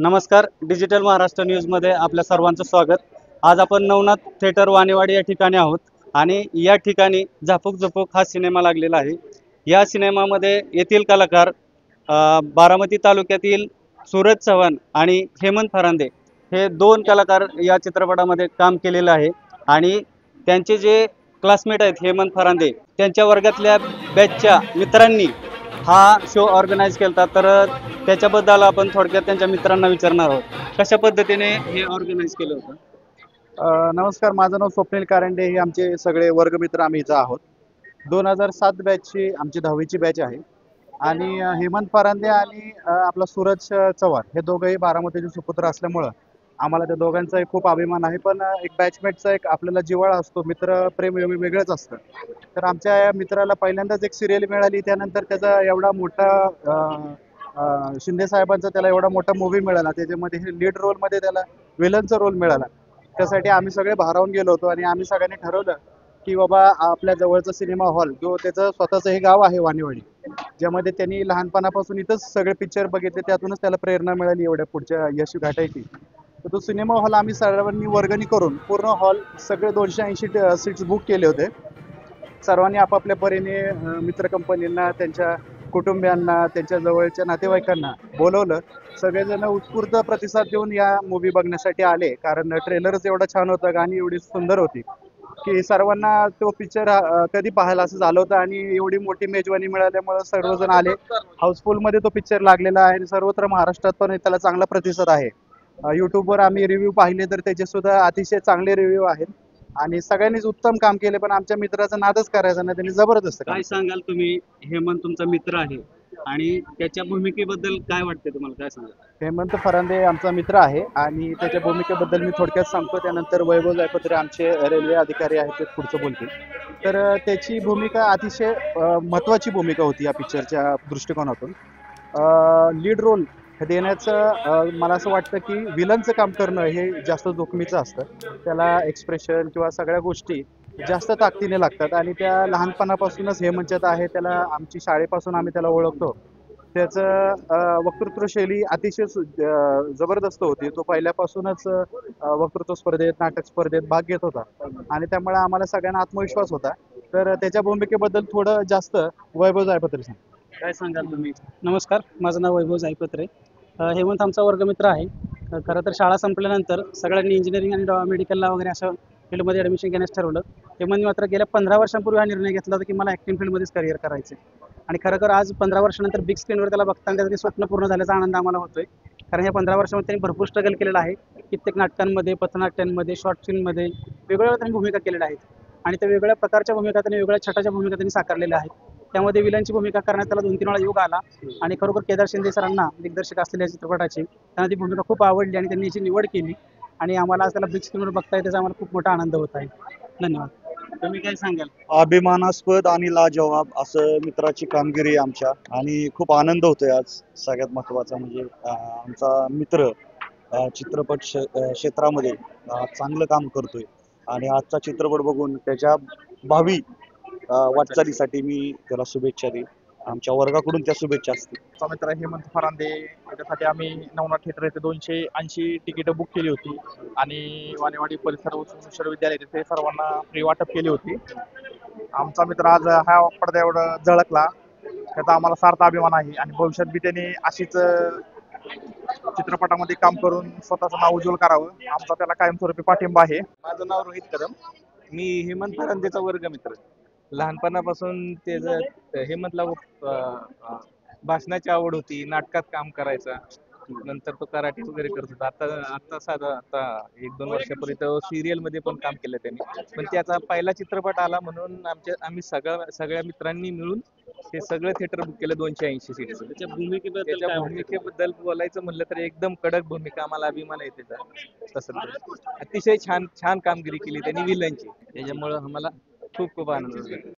नमस्कार. डिजिटल महाराष्ट्र न्यूजमध्ये आपल्या सर्वांचं स्वागत. आज आपण नवनाथ थिएटर वाणेवाडी या ठिकाणी आहोत आणि या ठिकाणी झापूक झुपूक हा सिनेमा लागलेला आहे. या सिनेमामध्ये येथील कलाकार बारामती तालुक्यातील सूरज चव्हाण आणि हेमंत फरांदे हे दोन कलाकार या चित्रपटामध्ये काम केलेलं आहे. आणि त्यांचे जे क्लासमेट आहेत हेमंत फरांदे, त्यांच्या वर्गातल्या बॅचच्या मित्रांनी हा शो ऑर्गनाईज केला. तर त्याच्याबद्दल आपण थोडक्यात त्यांच्या मित्रांना विचारणार आहोत, कशा पद्धतीने हे ऑर्गनाईज केलं होतं. नमस्कार, माझं नाव स्वप्नील कारंडे. हे आमचे सगळे वर्गमित्र आम्ही इथं आहोत. 2007 बॅचची आमची 10वीची बॅच आहे. आणि हेमंत फरांदे आणि आपला सूरज चव्हाण हे दोघंही बारामतीचे सुपुत्र असल्यामुळं आम्हाला त्या दोघांचा खूप अभिमान आहे. पण एक बॅचमेटचा एक आपल्याला जिव्हाळा असतो, मित्र प्रेम वेगळंच असतं. तर आमच्या या मित्राला पहिल्यांदाच एक सिरियल मिळाली, त्यानंतर त्याचा एवढा मोठा शिंदे साहेबांचा त्याला एवढा मोठा मूवी मिळाला, त्याच्यामध्ये हे लीड रोलमध्ये त्याला विलनचा रोल मिळाला. त्यासाठी आम्ही सगळे भारावून गेलो होतो आणि आम्ही सगळ्यांनी ठरवलं की बाबा आपल्या जवळचा सिनेमा हॉल जो त्याचं स्वतःचं हे गाव आहे वाणीवाडी, ज्यामध्ये त्यांनी लहानपणापासून इथंच सगळे पिक्चर बघितले, त्यातूनच त्याला प्रेरणा मिळाली एवढ्या पुढच्या यश गाठायची. तर तो सिनेमा हॉल आम्ही सर्वांनी वर्गणी करून पूर्ण हॉल सगळे 280 सीट्स बुक केले होते. सर्वांनी आपापल्या परीने मित्र कंपनींना, त्यांच्या कुटुंबियांना, त्यांच्या जवळच्या नातेवाईकांना बोलवलं. सगळेजण उत्स्फूर्त प्रतिसाद देऊन या मूवी बघण्यासाठी आले, कारण ट्रेलरच एवढा छान होता, गाणी एवढी सुंदर होती की सर्वांना तो पिक्चर कधी पाहायला असं झालं होतं. आणि एवढी मोठी मेजवानी मिळाल्यामुळे सर्वजण आले. हाऊसफुल मध्ये तो पिक्चर लागलेला आहे आणि सर्वत्र महाराष्ट्रात पण त्याला चांगला प्रतिसाद आहे. यूट्यूबवर आम्ही रिव्ह्यू पाहिले तर त्याचे सुद्धा अतिशय चांगले रिव्ह्यू आहेत आणि सगळ्यांनीच उत्तम काम केले. पण आमच्या मित्राचा नादच करायचा नाही, त्यांनी जबरदस्त काम काय सांगाल तुम्ही, हेमंत तुमचा मित्र आहे आणि त्याच्या भूमिकेबद्दल काय वाटते तुम्हाला, काय सांगाल. हेमंत फरांदे आमचा मित्र आहे आणि त्याच्या भूमिकेबद्दल मी थोडक्यात सांगतो, त्यानंतर वैभव जायपत्रे आमचे रेल्वे अधिकारी आहेत ते पुढचं बोलतील. तर त्याची भूमिका अतिशय महत्त्वाची भूमिका होती या पिक्चरच्या दृष्टिकोनातून. लीड रोल देण्याचं मला असं वाटतं की विलनचं काम करणं हे जास्त जोखमीचं असतं. त्याला एक्सप्रेशन किंवा सगळ्या गोष्टी जास्त ताकदीने लागतात आणि त्या लहानपणापासूनच हेमंतच्यात आहे. त्याला आमची शाळेपासून आम्ही त्याला ओळखतो. त्याचं वक्तृत्व शैली अतिशय जबरदस्त होती. तो पहिल्यापासूनच वक्तृत्व स्पर्धेत, नाटक स्पर्धेत भाग घेत होता आणि त्यामुळे आम्हाला सगळ्यांना आत्मविश्वास होता. तर त्याच्या भूमिकेबद्दल थोडं जास्त वैभव जायपत्रे सांग. काय सांगाल तुम्ही. नमस्कार, माझं नाव वैभव जायपत्रे. हेमंत आमचा वर्गमित्र आहे. खरं तर शाळा संपल्यानंतर सगळ्यांनी इंजिनिअरिंग आणि मेडिकलला वगैरे असं फील्डमध्ये ॲडमिशन घेण्यास ठरवलं. हेमंत मात्र गेल्या 15 वर्षांपूर्वी हा निर्णय घेतला होता की मला ॲक्टिंग फील्डमध्येच करिअर करायचं. आणि खरं तर आज 15 वर्षानंतर बिग स्क्रीनवर त्याला बघताना त्याचं स्वप्न पूर्ण झाल्याचा आनंद आम्हाला होतोय. कारण या 15 वर्षामध्ये त्यांनी भरपूर स्ट्रगल केलेलं आहे. कित्येक नाटकांमध्ये, पथनाट्यांमध्ये, शॉर्ट फिल्ममध्ये वेगवेगळ्या त्यांनी भूमिका केलेल्या आहेत आणि त्या वेगवेगळ्या प्रकारच्या भूमिका त्यांनी, वेगवेगळ्या छटाच्या भूमिका त्यांनी साकारलेल्या आहेत. त्यामध्ये विलनची भूमिका करण्यात त्याला 2-3 वेळा योग आला आणि खरोखर केदार शिंदे सरांना, दिग्दर्शक असलेल्या चित्रपटाची, त्यांना ती भूमिका खूप आवडली आणि त्यांनी याची निवड केली आणि आम्हाला आज त्याला बिग स्क्रीनवर बघता येते, त्याचा आम्हाला खूप मोठा आनंद होत आहे. धन्यवाद. तुम्ही काय सांगाल. अभिमानास्पद आणि लाजवाब असं मित्राची कामगिरी आहे आमच्या, आणि खूप आनंद होतोय आज. सगळ्यात महत्त्वाचा म्हणजे आमचा मित्र चित्रपट क्षेत्रामध्ये चांगलं काम करतोय आणि आजचा चित्रपट बघून त्याच्या भावी वाटचालीसाठी मी त्याला शुभेच्छा देईन. आमच्या वर्गाकडून त्या शुभेच्छा असतील. आमचा मित्र हेमंत फरांदे, त्याच्यासाठी आम्ही नवनाथ थिएटर येथे 280 तिकीटं बुक केली होती आणि वाणेवाडी परिसर विश्वविद्यालय तिथे सर्वांना फ्री वाटप केली होती. आमचा मित्र आज हा पडदा एवढं झळकला, त्याचा आम्हाला सार्थ अभिमान आहे आणि भविष्यात बी त्यांनी अशीच चित्रपटामध्ये काम करून स्वतःचं नाव उज्ज्वल करावं, आमचा त्याला कायमस्वरूपी पाठिंबा आहे. माझं नाव रोहित कदम. मी हेमंत फरांदेचा वर्गमित्र. लहानपणापासून हेमंतला भाषणाची आवड होती, नाटकात काम करायचा. नंतर तो कराटे वगैरे करत होता. आता 1-2 वर्षापूर्वी तो सिरियल मध्ये पण काम केलं त्यांनी. पण त्याचा पहिला चित्रपट आला म्हणून आम्ही सगळ्या मित्रांनी मिळून हे सगळं थिएटर बुक केलं 280 सीटचं. त्याच्या भूमिकेबद्दल बोलायचं म्हणलं तर एकदम कडक भूमिका, आम्हाला अभिमान आहे त्याचा. तसं अतिशय छान कामगिरी केली त्यांनी विलनची, त्याच्यामुळं आम्हाला खूप आनंद होतो.